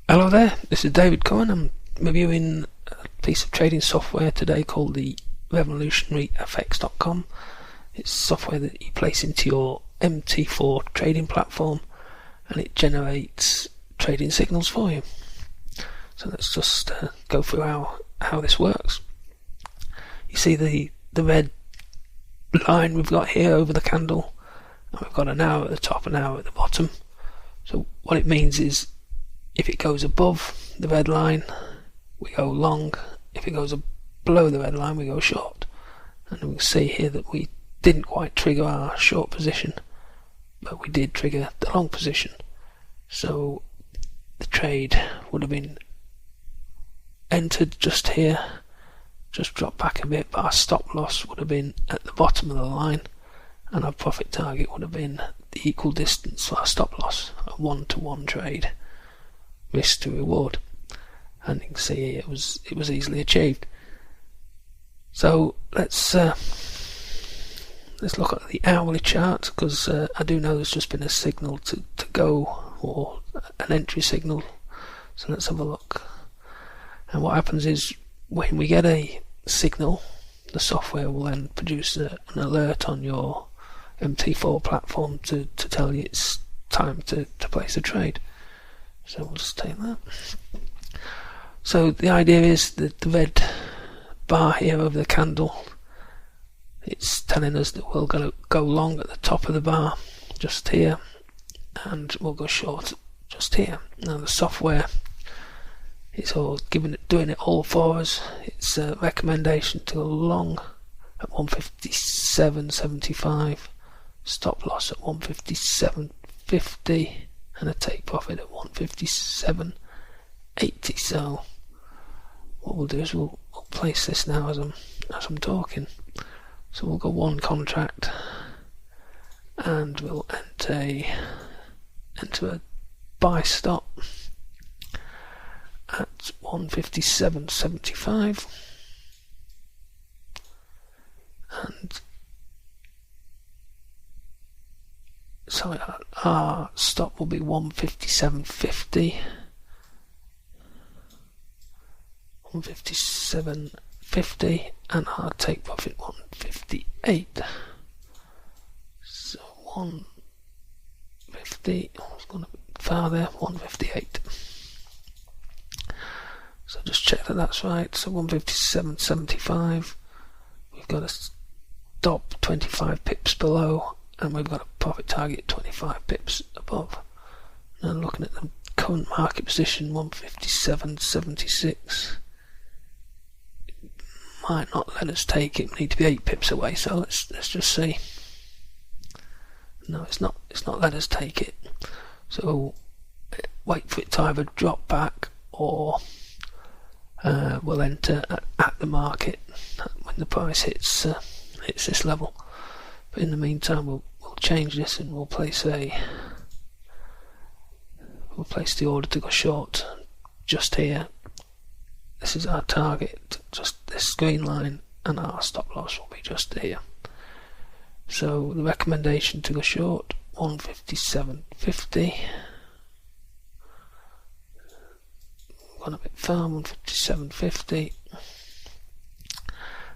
Hello there, this is David Cohen. I'm reviewing a piece of trading software today called the revolutionaryfx.com. It's software that you place into your MT4 trading platform and it generates trading signals for you. So let's just go through how this works. You see the red line we've got here over the candle, and we've got an arrow at the top and an arrow at the bottom. So what it means is if it goes above the red line, we go long. If it goes below the red line, we go short. And we can see here that we didn't quite trigger our short position, but we did trigger the long position. So the trade would have been entered just here, just dropped back a bit, but our stop loss would have been at the bottom of the line, and our profit target would have been the equal distance for our stop loss, a 1-to-1 trade. Risk to reward, and you can see it was easily achieved. So let's look at the hourly chart, because I do know there's just been a signal to go, or an entry signal. So let's have a look. And what happens is when we get a signal, the software will then produce an alert on your MT4 platform to tell you it's time to place a trade. So we'll just take that. So the idea is that the red bar here over the candle, it's telling us that we're going to go long at the top of the bar, just here, and we'll go short just here. Now the software is all doing it all for us. It's a recommendation to go long at 157.75, stop loss at 157.50. and a take profit at 157.80. So what we'll do is we'll place this now as I'm talking. So we'll go one contract and we'll enter a buy stop at 157.75, and so our stop will be 157.50, 157.50, and our take profit 158. So 150, I was going a bit far there, 158. So just check that that's right. So 157.75. We've got a stop 25 pips below, and we've got a profit target 25 pips above. Now looking at the current market position, 157.76, might not let us take it. We need to be 8 pips away, so let's just see. No, it's not let us take it. So wait for it to either drop back or we'll enter at the market when the price hits this level. But in the meantime, we'll change this and we'll place the order to go short just here. This is our target, just this green line, and our stop loss will be just here. So the recommendation to go short, 157.50. Gone a bit far, 157.50,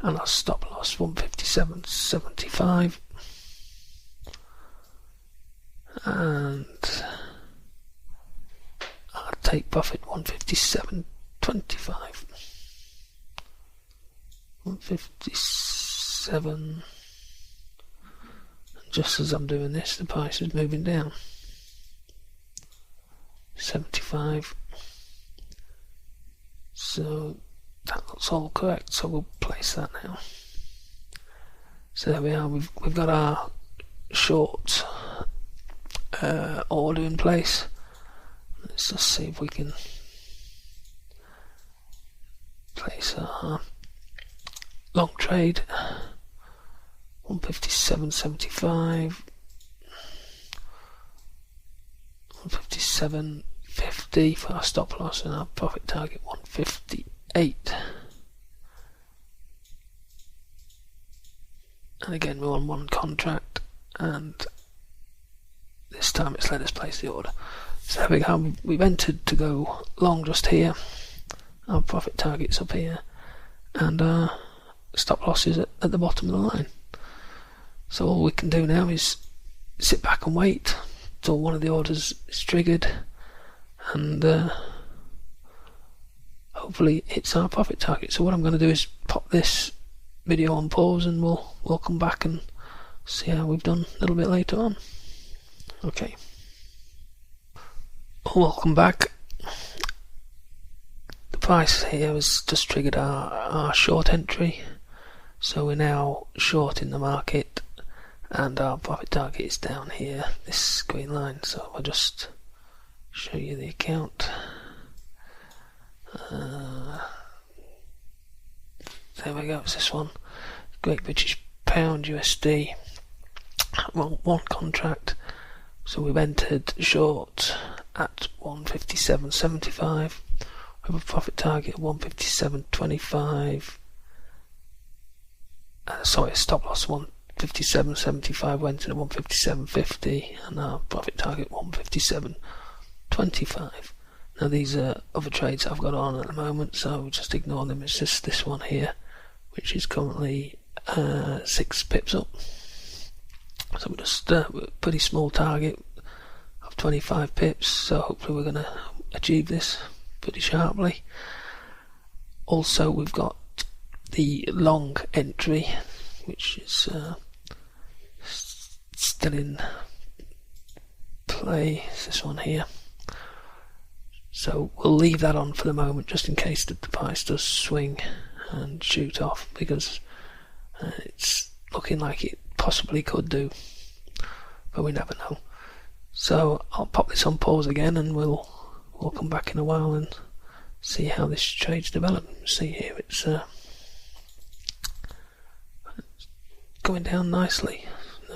and our stop loss 157.75, and our take profit 157.25. 157. Just as I'm doing this, the price is moving down. 75. So that looks all correct, so we'll place that now. So there we are, we've got our short order in place. Let's just see if we can place our long trade. 157.75, 157.50 for our stop loss, and our profit target 158. And again, we're on one contract, and this time it's let us place the order. So there we go, we've entered to go long just here. Our profit target's up here, and our stop loss is at the bottom of the line. So all we can do now is sit back and wait till one of the orders is triggered, and hopefully hits our profit target. So what I'm going to do is pop this video on pause, and we'll come back and see how we've done a little bit later on. Okay. Welcome back. The price here has just triggered our short entry, so we're now short in the market, and our profit target is down here, this green line. So I'll just show you the account. There we go, it's this one, Great British Pound USD. Well, one contract, so we've entered short at 157.75. We have a profit target of 157.25. Sorry, stop loss 157.75, went in at 157.50, and our profit target 157.25. Now these are other trades I've got on at the moment, so just ignore them. It's just this one here, which is currently 6 pips up. So we're just a pretty small target of 25 pips, so hopefully we're going to achieve this pretty sharply. Also, we've got the long entry, which is still in play. It's this one here. So we'll leave that on for the moment, just in case that the price does swing and shoot off, because it's looking like it possibly could do, but we never know. So I'll pop this on pause again, and we'll come back in a while and see how this trade's developed. See here, it's going down nicely.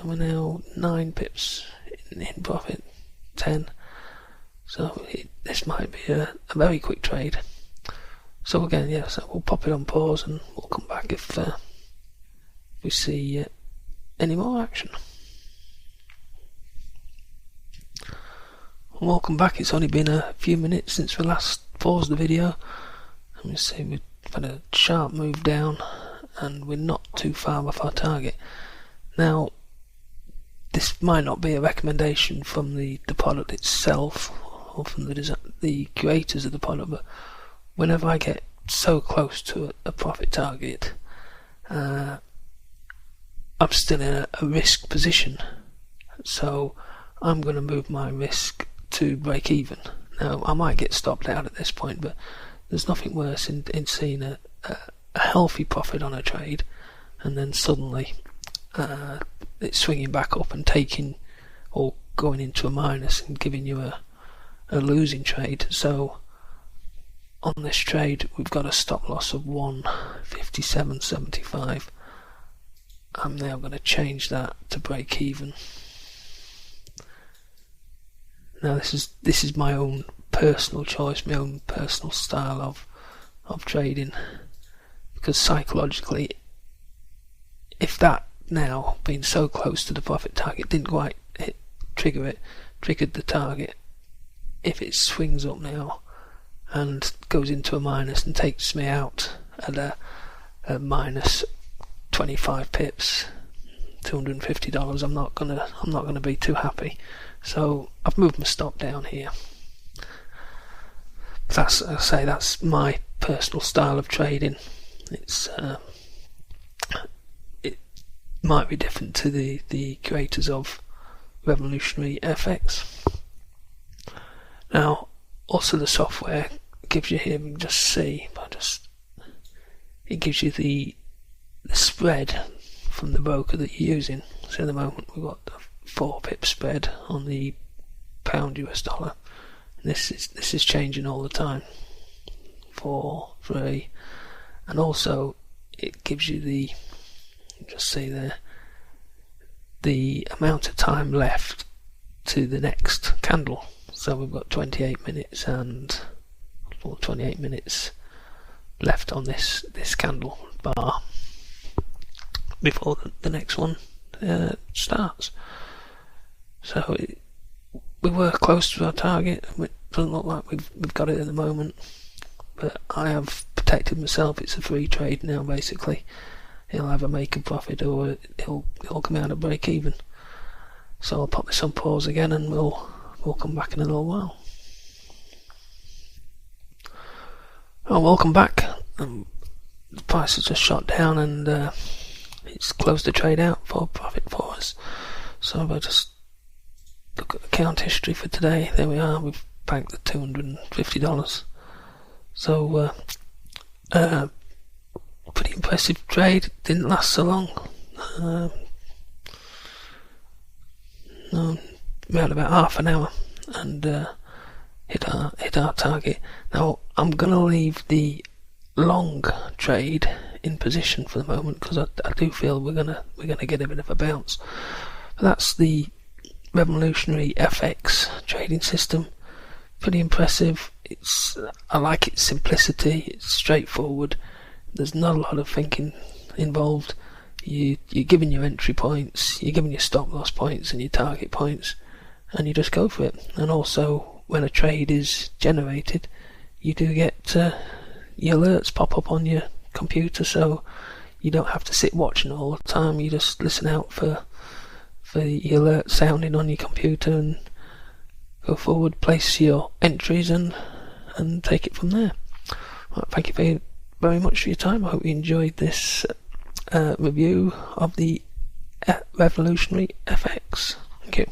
We're now 9 pips in profit, 10. So this might be a very quick trade. So again, yeah, so we'll pop it on pause, and we'll come back if we see any more action. Welcome back. It's only been a few minutes since we last paused the video. Let me see, we've had a sharp move down, and we're not too far off our target. Now, this might not be a recommendation from the product itself, or from the creators of the product, but whenever I get so close to a profit target, I'm still in a risk position, so I'm going to move my risk to break even. Now, I might get stopped out at this point, but there's nothing worse in seeing a healthy profit on a trade, and then suddenly it's swinging back up and taking, or going into a minus and giving you a losing trade. So on this trade, we've got a stop loss of 157.75. I'm now going to change that to break even. Now this is my own personal choice, my own personal style of trading, because psychologically, if that now being so close to the profit target didn't quite triggered the target, if it swings up now and goes into a minus and takes me out at a minus 25 pips, $250, I'm not gonna be too happy. So I've moved my stop down here. That's my personal style of trading. It might be different to the creators of Revolutionary FX. Now, also the software gives you here, you can just see, it gives you the spread from the broker that you're using. So at the moment we've got the 4 pip spread on the pound US dollar. And this is changing all the time. 4, 3, and also it gives you just see there, the amount of time left to the next candle. So we've got 28 minutes left on this candle bar before the next one starts. So we were close to our target. It doesn't look like we've got it at the moment, but I have protected myself. It's a free trade now, basically. He'll either make a profit or he'll come out at break even. So I'll pop this on pause again, and we'll come back in a little while. Oh, welcome back. The price has just shot down, and it's closed the trade out for profit for us. So if I just look at the account history for today, there we are. We've banked the $250. So pretty impressive trade. It didn't last so long. We had about half an hour, and hit our target. Now I'm gonna leave the long trade in position for the moment, because I do feel we're gonna get a bit of a bounce. But that's the revolutionary FX trading system. Pretty impressive. I like its simplicity. It's straightforward. There's not a lot of thinking involved. You're given your entry points, you're given your stop loss points and your target points, and you just go for it. And also, when a trade is generated, you do get your alerts pop up on your computer, so you don't have to sit watching all the time. You just listen out for the alert sounding on your computer and go forward, place your entries, and take it from there. Well, thank you very much for your time. I hope you enjoyed this review of the revolutionary FX. Thank you.